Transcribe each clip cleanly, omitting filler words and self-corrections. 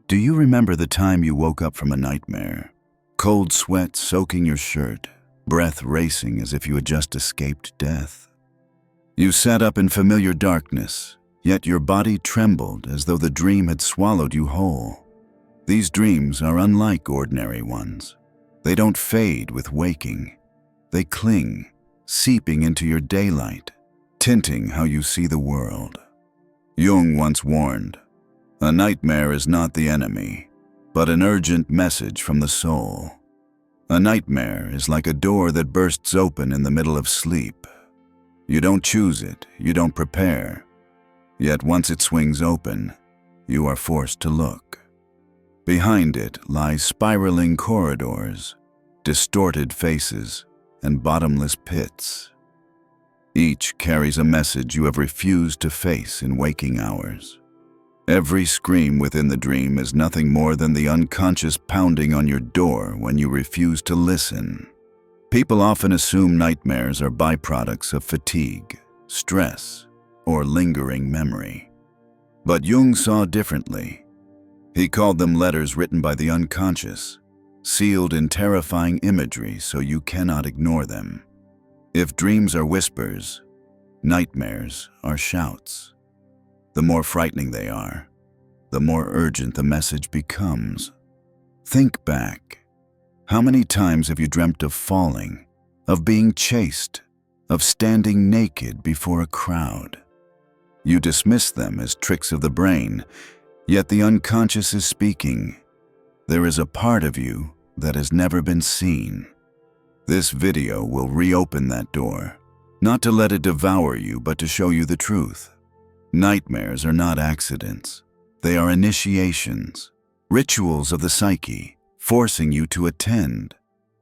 Do you remember the time you woke up from a nightmare? Cold sweat soaking your shirt, breath racing as if you had just escaped death. You sat up in familiar darkness, yet your body trembled as though the dream had swallowed you whole. These dreams are unlike ordinary ones. They don't fade with waking. They cling, seeping into your daylight, tinting how you see the world. Jung once warned, "A nightmare is not the enemy, but an urgent message from the soul." A nightmare is like a door that bursts open in the middle of sleep. You don't choose it, you don't prepare. Yet once it swings open, you are forced to look. Behind it lie spiraling corridors, distorted faces, and bottomless pits. Each carries a message you have refused to face in waking hours. Every scream within the dream is nothing more than the unconscious pounding on your door when you refuse to listen. People often assume nightmares are byproducts of fatigue, stress, or lingering memory. But Jung saw differently. He called them letters written by the unconscious, sealed in terrifying imagery so you cannot ignore them. If dreams are whispers, nightmares are shouts. The more frightening they are, the more urgent the message becomes. Think back. How many times have you dreamt of falling, of being chased, of standing naked before a crowd? You dismiss them as tricks of the brain, yet the unconscious is speaking. There is a part of you that has never been seen. This video will reopen that door, not to let it devour you, but to show you the truth. Nightmares are not accidents. They are initiations, rituals of the psyche, forcing you to attend.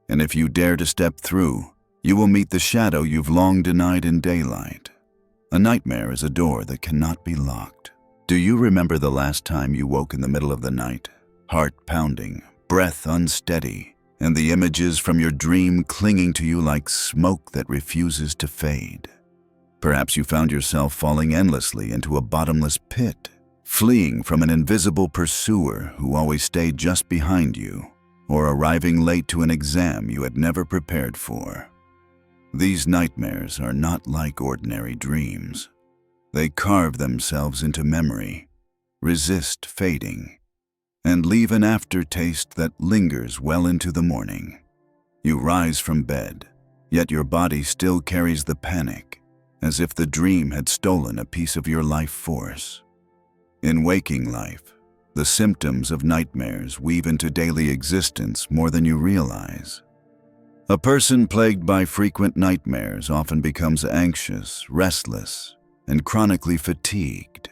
And if you dare to step through, you will meet the shadow you've long denied in daylight. A nightmare is a door that cannot be locked. Do you remember the last time you woke in the middle of the night, heart pounding, breath unsteady, and the images from your dream clinging to you like smoke that refuses to fade? Perhaps you found yourself falling endlessly into a bottomless pit, fleeing from an invisible pursuer who always stayed just behind you, or arriving late to an exam you had never prepared for. These nightmares are not like ordinary dreams. They carve themselves into memory, resist fading, and leave an aftertaste that lingers well into the morning. You rise from bed, yet your body still carries the panic, as if the dream had stolen a piece of your life force. In waking life, the symptoms of nightmares weave into daily existence more than you realize. A person plagued by frequent nightmares often becomes anxious, restless, and chronically fatigued.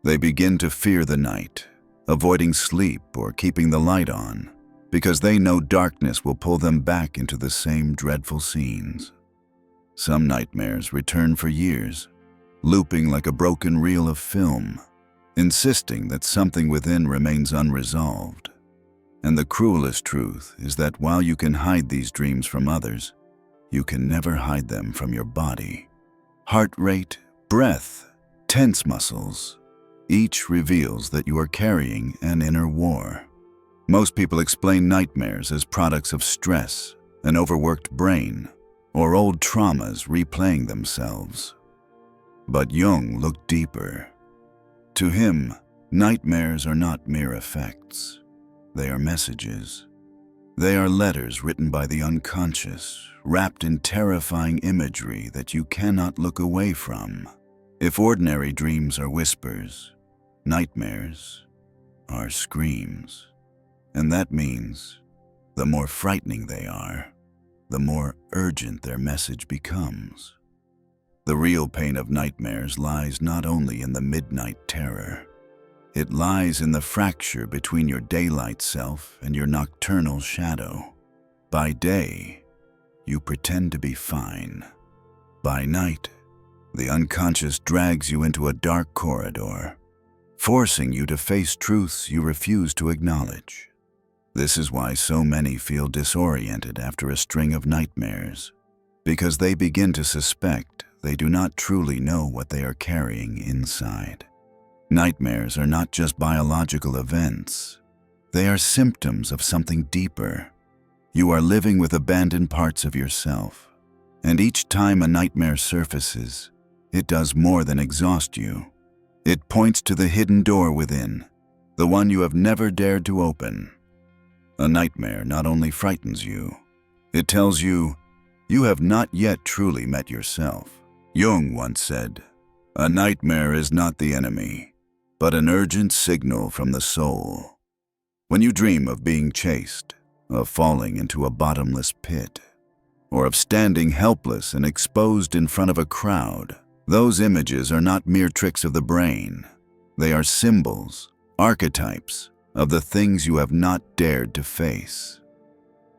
They begin to fear the night, avoiding sleep or keeping the light on, because they know darkness will pull them back into the same dreadful scenes. Some nightmares return for years, looping like a broken reel of film, insisting that something within remains unresolved. And the cruelest truth is that while you can hide these dreams from others, you can never hide them from your body. Heart rate, breath, tense muscles, each reveals that you are carrying an inner war. Most people explain nightmares as products of stress, an overworked brain, or old traumas replaying themselves. But Jung looked deeper. To him, nightmares are not mere effects. They are messages. They are letters written by the unconscious, wrapped in terrifying imagery that you cannot look away from. If ordinary dreams are whispers, nightmares are screams. And that means the more frightening they are, the more urgent their message becomes. The real pain of nightmares lies not only in the midnight terror. It lies in the fracture between your daylight self and your nocturnal shadow. By day, you pretend to be fine. By night, the unconscious drags you into a dark corridor, forcing you to face truths you refuse to acknowledge. This is why so many feel disoriented after a string of nightmares, because they begin to suspect they do not truly know what they are carrying inside. Nightmares are not just biological events. They are symptoms of something deeper. You are living with abandoned parts of yourself, and each time a nightmare surfaces, it does more than exhaust you. It points to the hidden door within, the one you have never dared to open. A nightmare not only frightens you, it tells you, you have not yet truly met yourself. Jung once said, "A nightmare is not the enemy, but an urgent signal from the soul." When you dream of being chased, of falling into a bottomless pit, or of standing helpless and exposed in front of a crowd, those images are not mere tricks of the brain. They are symbols, archetypes, of the things you have not dared to face.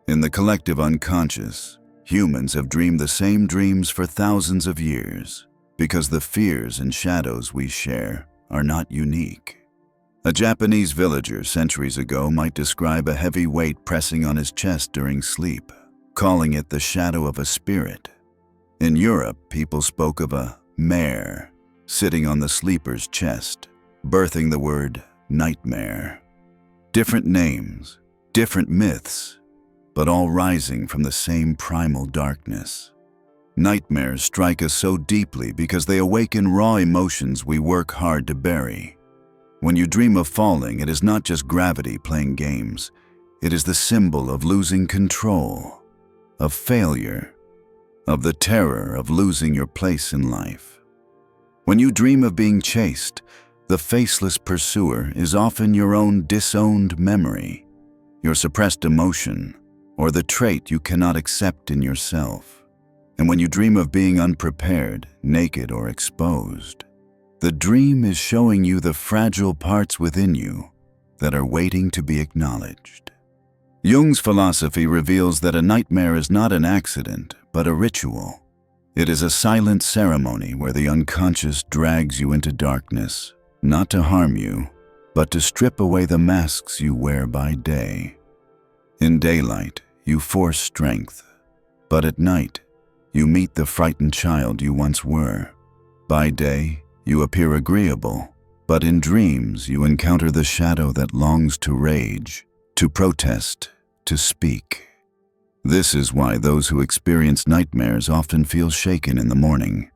In the collective unconscious, humans have dreamed the same dreams for thousands of years, because the fears and shadows we share are not unique. A Japanese villager centuries ago might describe a heavy weight pressing on his chest during sleep, calling it the shadow of a spirit. In Europe, people spoke of a mare sitting on the sleeper's chest, birthing the word nightmare. Different names, different myths, but all rising from the same primal darkness. Nightmares strike us so deeply because they awaken raw emotions we work hard to bury. When you dream of falling, it is not just gravity playing games. It is the symbol of losing control, of failure, of the terror of losing your place in life. When you dream of being chased, the faceless pursuer is often your own disowned memory, your suppressed emotion, or the trait you cannot accept in yourself. And when you dream of being unprepared, naked, or exposed, the dream is showing you the fragile parts within you that are waiting to be acknowledged. Jung's philosophy reveals that a nightmare is not an accident, but a ritual. It is a silent ceremony where the unconscious drags you into darkness, not to harm you, but to strip away the masks you wear by day. In daylight, you force strength, but at night, you meet the frightened child you once were. By day, you appear agreeable, but in dreams you encounter the shadow that longs to rage, to protest, to speak. This is why those who experience nightmares often feel shaken in the morning.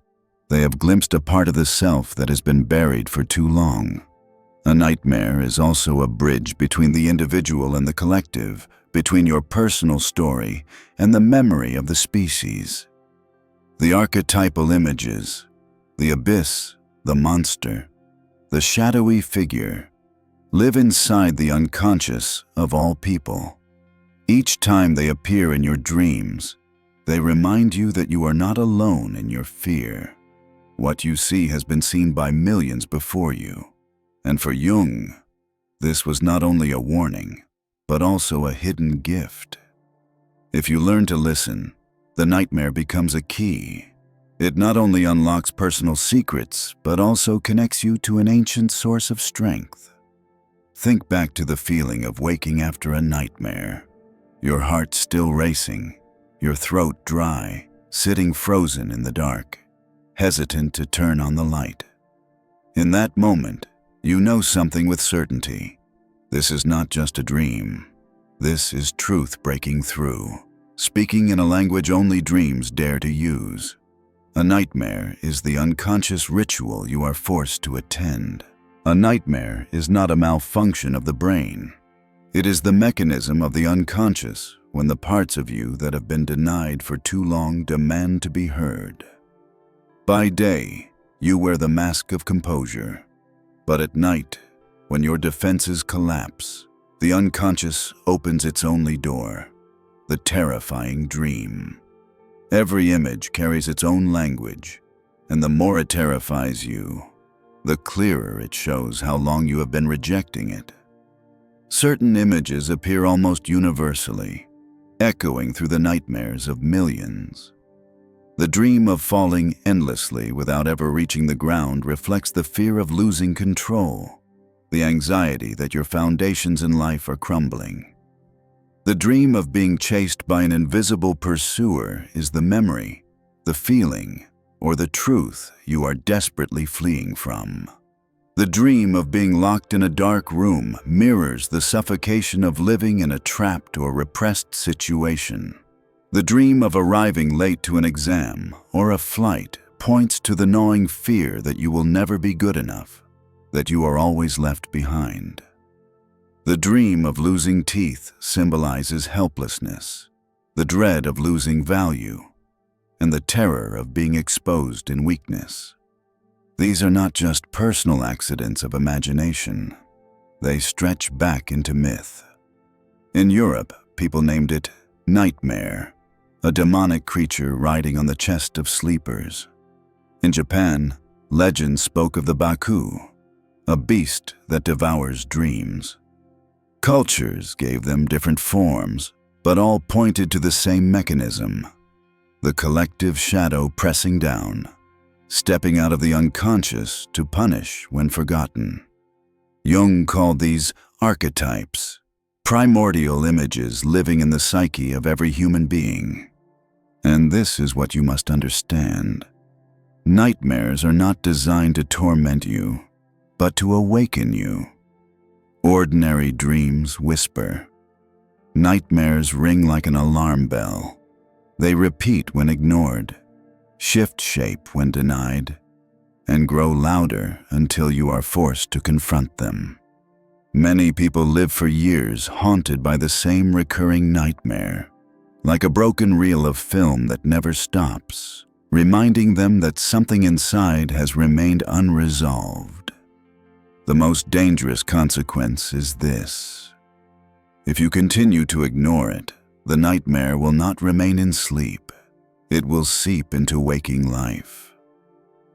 They have glimpsed a part of the self that has been buried for too long. A nightmare is also a bridge between the individual and the collective, between your personal story and the memory of the species. The archetypal images, the abyss, the monster, the shadowy figure, live inside the unconscious of all people. Each time they appear in your dreams, they remind you that you are not alone in your fear. What you see has been seen by millions before you. And for Jung, this was not only a warning, but also a hidden gift. If you learn to listen, the nightmare becomes a key. It not only unlocks personal secrets, but also connects you to an ancient source of strength. Think back to the feeling of waking after a nightmare. Your heart still racing, your throat dry, sitting frozen in the dark, hesitant to turn on the light. In that moment, you know something with certainty. This is not just a dream. This is truth breaking through, speaking in a language only dreams dare to use. A nightmare is the unconscious ritual you are forced to attend. A nightmare is not a malfunction of the brain. It is the mechanism of the unconscious when the parts of you that have been denied for too long demand to be heard. By day, you wear the mask of composure. But at night, when your defenses collapse, the unconscious opens its only door, the terrifying dream. Every image carries its own language, and the more it terrifies you, the clearer it shows how long you have been rejecting it. Certain images appear almost universally, echoing through the nightmares of millions. The dream of falling endlessly without ever reaching the ground reflects the fear of losing control, the anxiety that your foundations in life are crumbling. The dream of being chased by an invisible pursuer is the memory, the feeling, or the truth you are desperately fleeing from. The dream of being locked in a dark room mirrors the suffocation of living in a trapped or repressed situation. The dream of arriving late to an exam or a flight points to the gnawing fear that you will never be good enough, that you are always left behind. The dream of losing teeth symbolizes helplessness, the dread of losing value, and the terror of being exposed in weakness. These are not just personal accidents of imagination. They stretch back into myth. In Europe, people named it nightmare, a demonic creature riding on the chest of sleepers. In Japan, legends spoke of the Baku, a beast that devours dreams. Cultures gave them different forms, but all pointed to the same mechanism: the collective shadow pressing down, stepping out of the unconscious to punish when forgotten. Jung called these archetypes, primordial images living in the psyche of every human being. And this is what you must understand. Nightmares are not designed to torment you, but to awaken you. Ordinary dreams whisper. Nightmares ring like an alarm bell. They repeat when ignored, shift shape when denied, and grow louder until you are forced to confront them. Many people live for years haunted by the same recurring nightmare, like a broken reel of film that never stops, reminding them that something inside has remained unresolved. The most dangerous consequence is this: if you continue to ignore it, the nightmare will not remain in sleep. It will seep into waking life.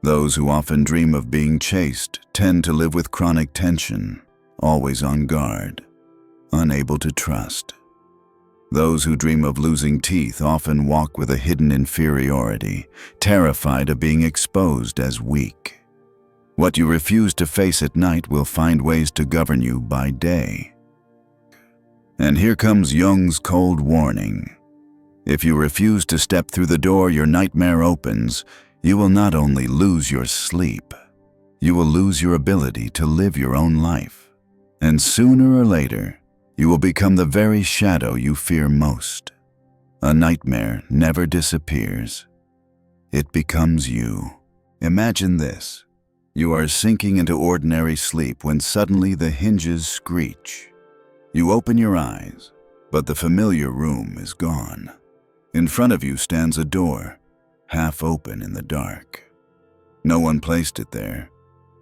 Those who often dream of being chased tend to live with chronic tension, always on guard, unable to trust. Those who dream of losing teeth often walk with a hidden inferiority, terrified of being exposed as weak. What you refuse to face at night will find ways to govern you by day. And here comes Jung's cold warning. If you refuse to step through the door your nightmare opens, you will not only lose your sleep, you will lose your ability to live your own life. And sooner or later, you will become the very shadow you fear most. A nightmare never disappears. It becomes you. Imagine this. You are sinking into ordinary sleep when suddenly the hinges screech. You open your eyes, but the familiar room is gone. In front of you stands a door, half open in the dark. No one placed it there.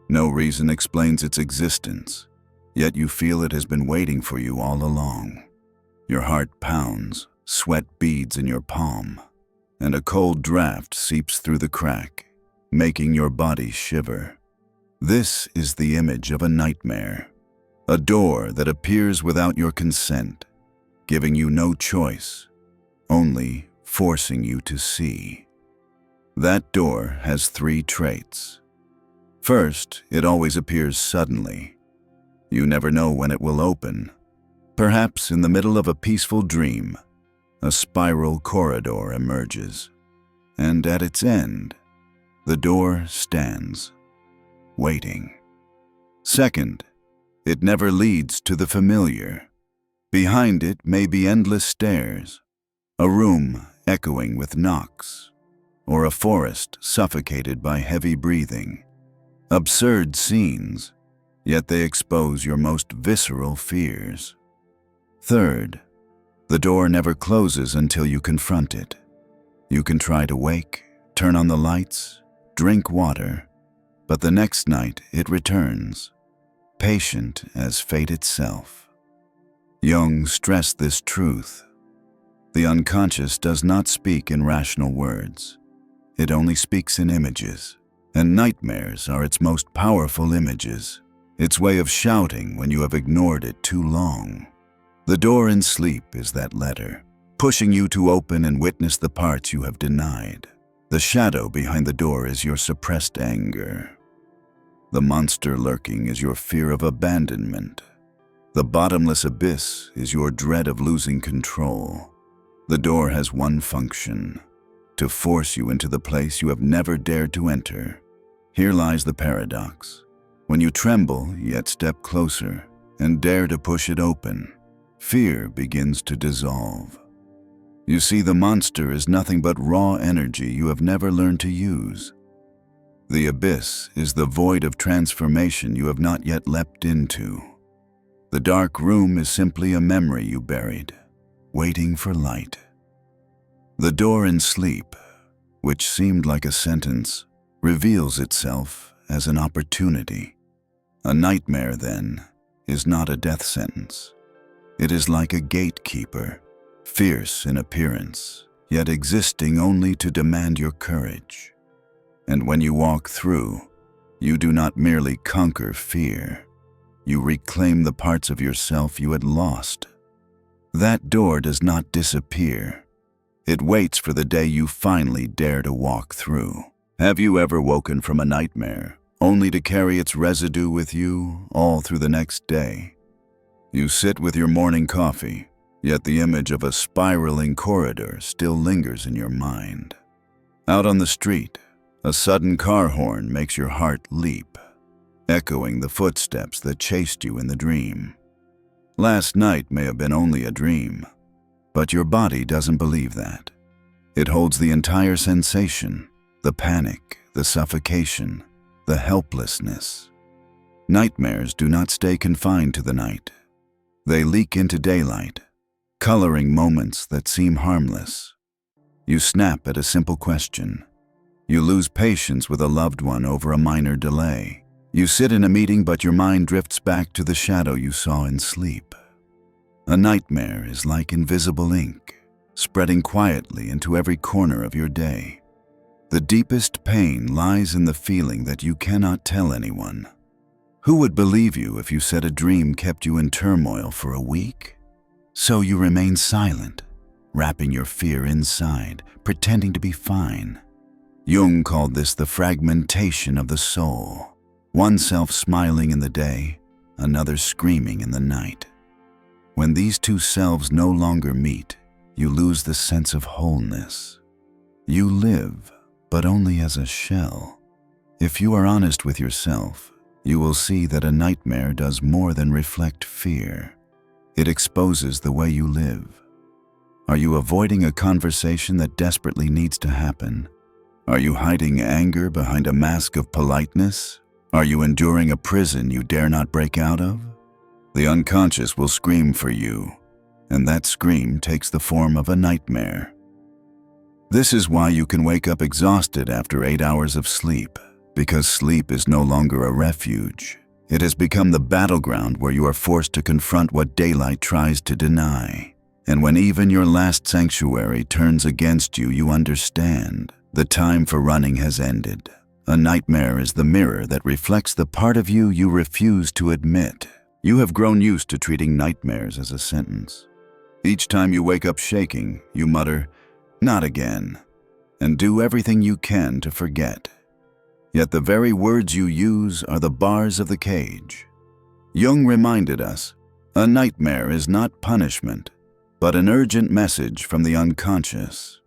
No reason explains its existence. Yet you feel it has been waiting for you all along. Your heart pounds, sweat beads in your palm, and a cold draft seeps through the crack, making your body shiver. This is the image of a nightmare, a door that appears without your consent, giving you no choice, only forcing you to see. That door has 3 traits. First, it always appears suddenly. You never know when it will open. Perhaps in the middle of a peaceful dream, a spiral corridor emerges, and at its end, the door stands, waiting. Second, it never leads to the familiar. Behind it may be endless stairs, a room echoing with knocks, or a forest suffocated by heavy breathing. Absurd scenes, yet they expose your most visceral fears. Third, the door never closes until you confront it. You can try to wake, turn on the lights, drink water, but the next night it returns, patient as fate itself. Jung stressed this truth. The unconscious does not speak in rational words. It only speaks in images, and nightmares are its most powerful images. Its way of shouting when you have ignored it too long. The door in sleep is that letter, pushing you to open and witness the parts you have denied. The shadow behind the door is your suppressed anger. The monster lurking is your fear of abandonment. The bottomless abyss is your dread of losing control. The door has one function: to force you into the place you have never dared to enter. Here lies the paradox. When you tremble, yet step closer, and dare to push it open, fear begins to dissolve. You see, the monster is nothing but raw energy you have never learned to use. The abyss is the void of transformation you have not yet leapt into. The dark room is simply a memory you buried, waiting for light. The door in sleep, which seemed like a sentence, reveals itself as an opportunity. A nightmare, then, is not a death sentence. It is like a gatekeeper, fierce in appearance, yet existing only to demand your courage. And when you walk through, you do not merely conquer fear. You reclaim the parts of yourself you had lost. That door does not disappear. It waits for the day you finally dare to walk through. Have you ever woken from a nightmare, only to carry its residue with you all through the next day? You sit with your morning coffee, yet the image of a spiraling corridor still lingers in your mind. Out on the street, a sudden car horn makes your heart leap, echoing the footsteps that chased you in the dream. Last night may have been only a dream, but your body doesn't believe that. It holds the entire sensation, the panic, the suffocation, the helplessness. Nightmares do not stay confined to the night. They leak into daylight, coloring moments that seem harmless. You snap at a simple question. You lose patience with a loved one over a minor delay. You sit in a meeting, but your mind drifts back to the shadow you saw in sleep. A nightmare is like invisible ink, spreading quietly into every corner of your day. The deepest pain lies in the feeling that you cannot tell anyone. Who would believe you if you said a dream kept you in turmoil for a week? So you remain silent, wrapping your fear inside, pretending to be fine. Jung called this the fragmentation of the soul. One self smiling in the day, another screaming in the night. When these two selves no longer meet, you lose the sense of wholeness. You live, but only as a shell. If you are honest with yourself, you will see that a nightmare does more than reflect fear. It exposes the way you live. Are you avoiding a conversation that desperately needs to happen? Are you hiding anger behind a mask of politeness? Are you enduring a prison you dare not break out of? The unconscious will scream for you, and that scream takes the form of a nightmare. This is why you can wake up exhausted after 8 hours of sleep, because sleep is no longer a refuge. It has become the battleground where you are forced to confront what daylight tries to deny. And when even your last sanctuary turns against you, you understand. The time for running has ended. A nightmare is the mirror that reflects the part of you you refuse to admit. You have grown used to treating nightmares as a sentence. Each time you wake up shaking, you mutter, "Not again," and do everything you can to forget. Yet the very words you use are the bars of the cage. Jung reminded us, a nightmare is not punishment, but an urgent message from the unconscious.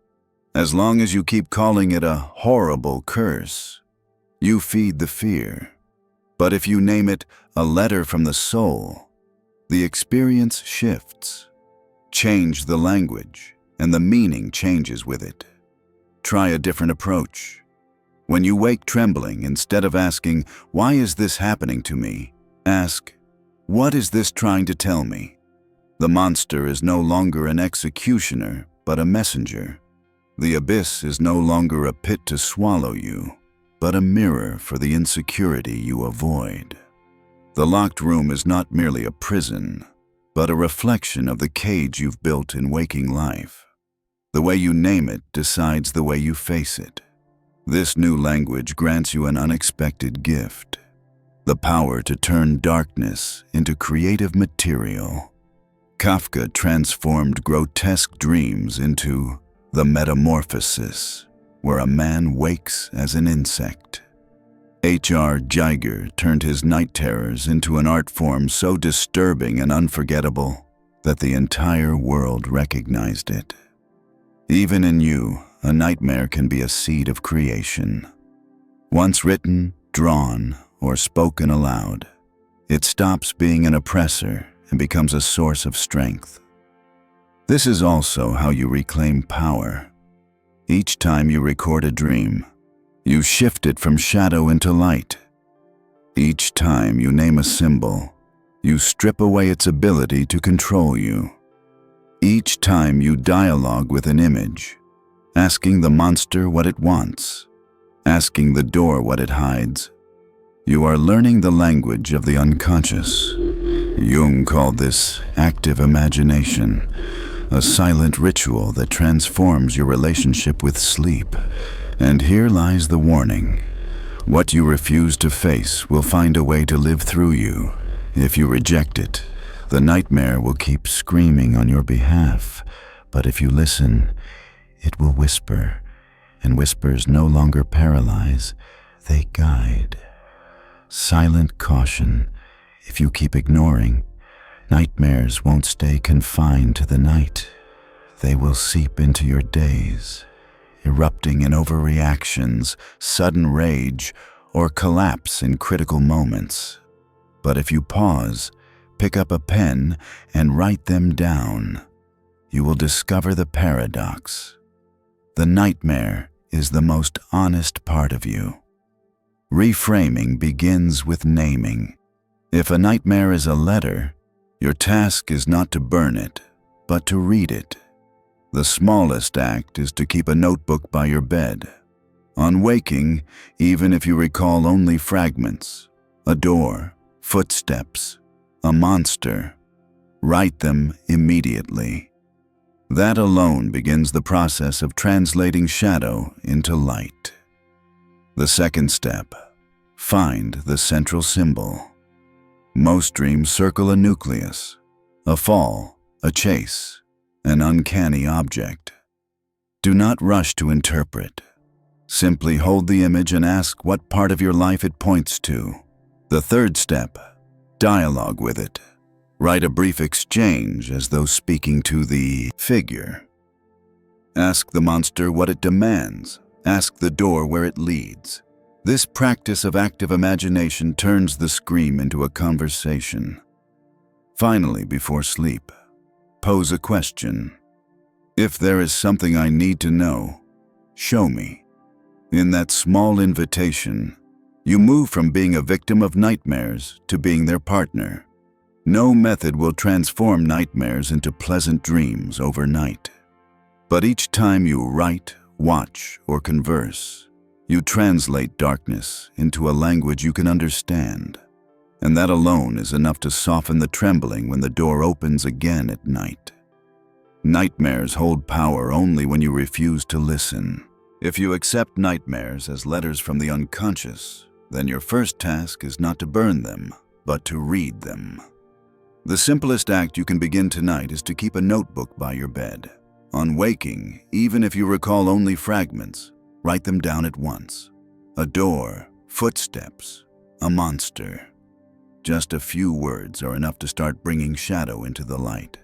As long as you keep calling it a horrible curse, you feed the fear. But if you name it a letter from the soul, the experience shifts. Change the language, and the meaning changes with it. Try a different approach. When you wake trembling, instead of asking, "Why is this happening to me?" ask, "What is this trying to tell me?" The monster is no longer an executioner, but a messenger. The abyss is no longer a pit to swallow you, but a mirror for the insecurity you avoid. The locked room is not merely a prison, but a reflection of the cage you've built in waking life. The way you name it decides the way you face it. This new language grants you an unexpected gift, the power to turn darkness into creative material. Kafka transformed grotesque dreams into the metamorphosis, where a man wakes as an insect. H.R. Giger turned his night terrors into an art form so disturbing and unforgettable that the entire world recognized it. Even in you, a nightmare can be a seed of creation. Once written, drawn, or spoken aloud. It stops being an oppressor and becomes a source of strength. This is also how you reclaim power. Each time you record a dream, you shift it from shadow into light. Each time you name a symbol, you strip away its ability to control you. Each time you dialogue with an image, asking the monster what it wants, asking the door what it hides, you are learning the language of the unconscious. Jung called this active imagination, a silent ritual that transforms your relationship with sleep. And here lies the warning. What you refuse to face will find a way to live through you. If you reject it, the nightmare will keep screaming on your behalf. But if you listen, it will whisper, and whispers no longer paralyze, they guide. Silent caution. If you keep ignoring, nightmares won't stay confined to the night. They will seep into your days, erupting in overreactions, sudden rage, or collapse in critical moments. But if you pause, pick up a pen, and write them down, you will discover the paradox. The nightmare is the most honest part of you. Reframing begins with naming. If a nightmare is a letter, your task is not to burn it, but to read it. The smallest act is to keep a notebook by your bed. On waking, even if you recall only fragments, a door, footsteps, a monster, write them immediately. That alone begins the process of translating shadow into light. The second step, find the central symbol. Most dreams circle a nucleus, a fall, a chase, an uncanny object. Do not rush to interpret. Simply hold the image and ask what part of your life it points to. The third step, dialogue with it. Write a brief exchange as though speaking to the figure. Ask the monster what it demands. Ask the door where it leads. This practice of active imagination turns the scream into a conversation. Finally, before sleep, pose a question. If there is something I need to know, show me. In that small invitation, you move from being a victim of nightmares to being their partner. No method will transform nightmares into pleasant dreams overnight. But each time you write, watch, or converse, you translate darkness into a language you can understand. And that alone is enough to soften the trembling when the door opens again at night. Nightmares hold power only when you refuse to listen. If you accept nightmares as letters from the unconscious, then your first task is not to burn them, but to read them. The simplest act you can begin tonight is to keep a notebook by your bed. On waking, even if you recall only fragments, write them down at once. A door, footsteps, a monster. Just a few words are enough to start bringing shadow into the light.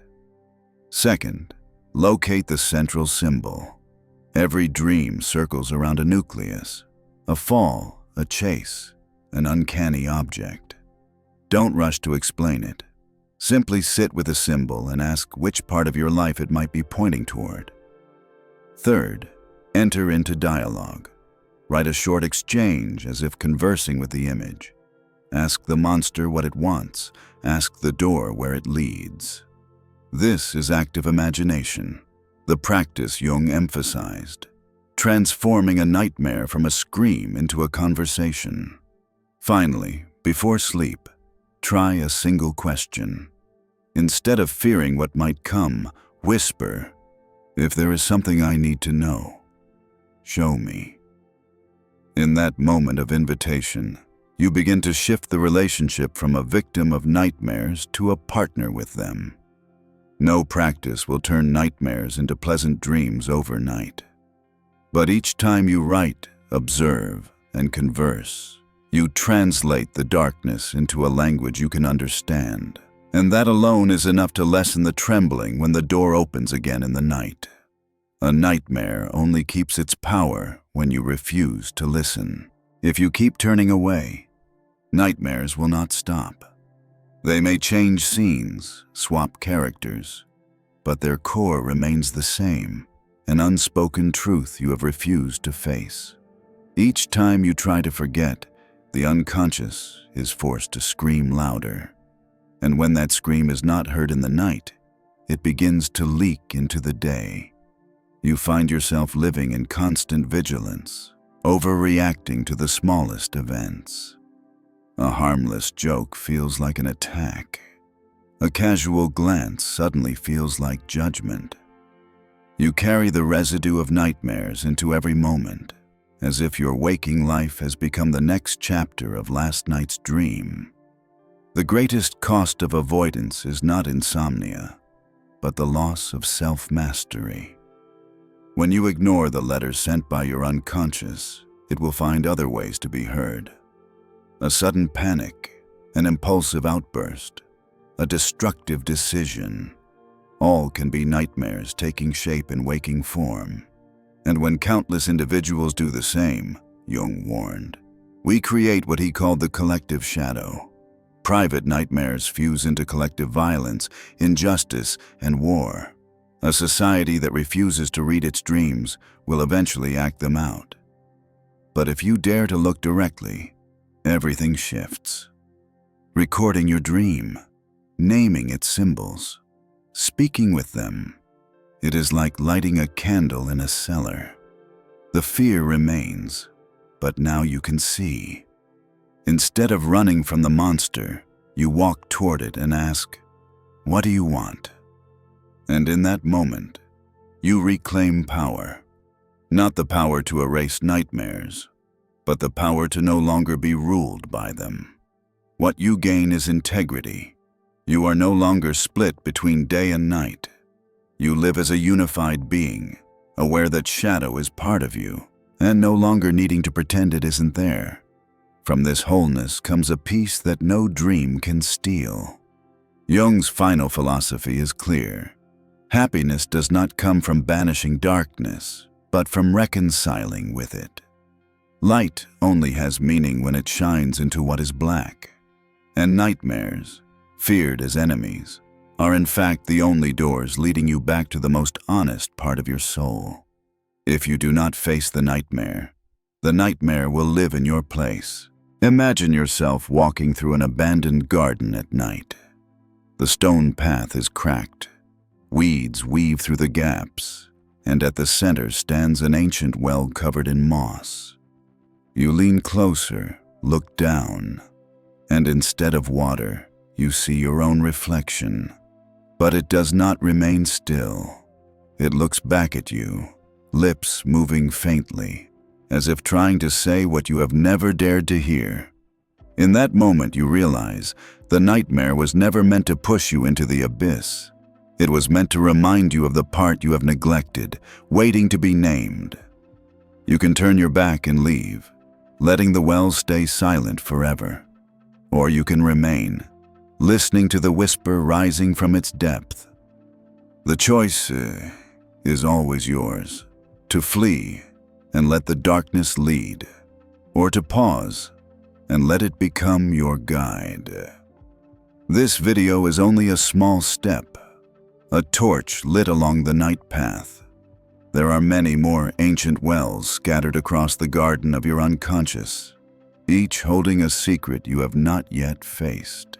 Second, locate the central symbol. Every dream circles around a nucleus, a fall, a chase, an uncanny object. Don't rush to explain it. Simply sit with a symbol and ask which part of your life it might be pointing toward. Third, enter into dialogue. Write a short exchange as if conversing with the image. Ask the monster what it wants. Ask the door where it leads. This is active imagination, the practice Jung emphasized, transforming a nightmare from a scream into a conversation. Finally, before sleep, try a single question. Instead of fearing what might come, whisper, "If there is something I need to know, show me." In that moment of invitation, you begin to shift the relationship from a victim of nightmares to a partner with them. No practice will turn nightmares into pleasant dreams overnight. But each time you write, observe, and converse, you translate the darkness into a language you can understand. And that alone is enough to lessen the trembling when the door opens again in the night. A nightmare only keeps its power when you refuse to listen. If you keep turning away, Nightmares will not stop. They may change scenes, swap characters, but their core remains the same, an unspoken truth you have refused to face. Each time you try to forget, the unconscious is forced to scream louder. And when that scream is not heard in the night, it begins to leak into the day. You find yourself living in constant vigilance, overreacting to the smallest events. A harmless joke feels like an attack. A casual glance suddenly feels like judgment. You carry the residue of nightmares into every moment, as if your waking life has become the next chapter of last night's dream. The greatest cost of avoidance is not insomnia, but the loss of self-mastery. When you ignore the letters sent by your unconscious, it will find other ways to be heard. A sudden panic, an impulsive outburst, a destructive decision, all can be nightmares taking shape in waking form. And when countless individuals do the same, Jung warned, we create what he called the collective shadow. Private nightmares fuse into collective violence, injustice, and war. A society that refuses to read its dreams will eventually act them out. But if you dare to look directly, everything shifts. Recording your dream, naming its symbols, speaking with them, it is like lighting a candle in a cellar. The fear remains, but now you can see. Instead of running from the monster, you walk toward it and ask, "What do you want?" And in that moment, you reclaim power. Not the power to erase nightmares, but the power to no longer be ruled by them. What you gain is integrity. You are no longer split between day and night. You live as a unified being, aware that shadow is part of you, and no longer needing to pretend it isn't there. From this wholeness comes a peace that no dream can steal. Jung's final philosophy is clear. Happiness does not come from banishing darkness, but from reconciling with it. Light only has meaning when it shines into what is black. And nightmares, feared as enemies, are in fact the only doors leading you back to the most honest part of your soul. If you do not face the nightmare will live in your place. Imagine yourself walking through an abandoned garden at night. The stone path is cracked. Weeds weave through the gaps, and at the center stands an ancient well covered in moss. You lean closer, look down, and instead of water, you see your own reflection. But it does not remain still. It looks back at you, lips moving faintly, as if trying to say what you have never dared to hear. In that moment, you realize the nightmare was never meant to push you into the abyss. It was meant to remind you of the part you have neglected, waiting to be named. You can turn your back and leave, letting the well stay silent forever. Or you can remain, listening to the whisper rising from its depth. The choice is always yours, to flee and let the darkness lead, or to pause and let it become your guide. This video is only a small step, a torch lit along the night path. There are many more ancient wells scattered across the garden of your unconscious, each holding a secret you have not yet faced.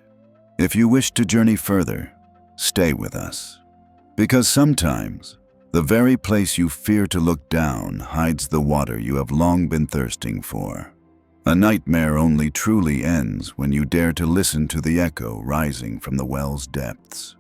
If you wish to journey further, stay with us. Because sometimes, the very place you fear to look down hides the water you have long been thirsting for. A nightmare only truly ends when you dare to listen to the echo rising from the well's depths.